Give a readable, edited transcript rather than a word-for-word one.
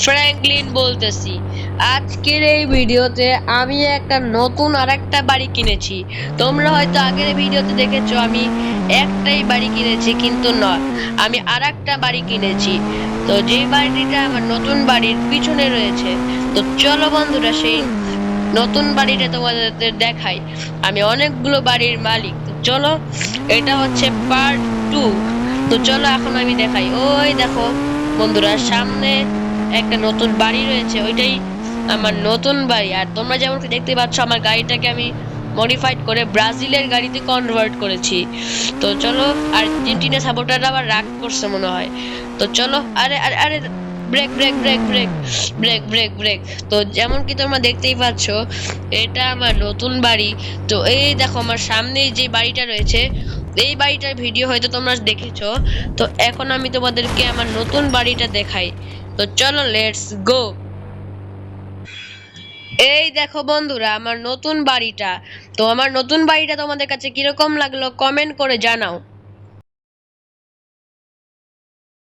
Franklin বলতেছি। আজকের এই ভিডিওতে আমি একটা নতুন আরেকটা বাড়ি কিনেছি। তোমরা হয়তো আগের ভিডিওতে দেখেছো আমি একটাই বাড়ি কিনেছি, কিন্তু না, আমি আরেকটা বাড়ি কিনেছি। তো যে বাড়িটা আমার নতুন বাড়ির পিছনে রয়েছে, তো চলো বন্ধুরা সেই নতুন বাড়িটা তোমাদের দেখাই। আমি অনেকগুলো বাড়ির মালিক, তো চলো, এটা হচ্ছে পার্ট 2। তো চলো এখন আমি দেখাই। ওই দেখো বন্ধুরা, সামনে একটা নতুন বাড়ি রয়েছে, ওইটাই আমার নতুন বাড়ি। আর তোমরা যেমন দেখতে পাচ্ছ আমার গাড়িটাকে আমি মডিফাইড করে ব্রাজিলের গাড়িতে কনভার্ট করেছি। তো চলো, আর টিনটিনে সাপোর্টাররা আবার রাগ করছে মনে হয়। তো চলো, আরে আরে আরে, break break break break break break break. তো যেমন কি তোমরা দেখতেই পাচ্ছ, এটা আমার নতুন বাড়ি। তো এই দেখো আমার সামনেই যে বাড়িটা রয়েছে, এই বাড়িটার ভিডিও হয়তো তোমরা দেখেছো। তো এখন আমি তোমাদেরকে আমার নতুন বাড়িটা দেখাই। তো চলো, লেটস গো। এই দেখো বন্ধুরা আমার নতুন বাড়িটা। তো আমার নতুন বাড়িটা তোমাদের কাছে কিরকম লাগলো কমেন্ট করে জানাও।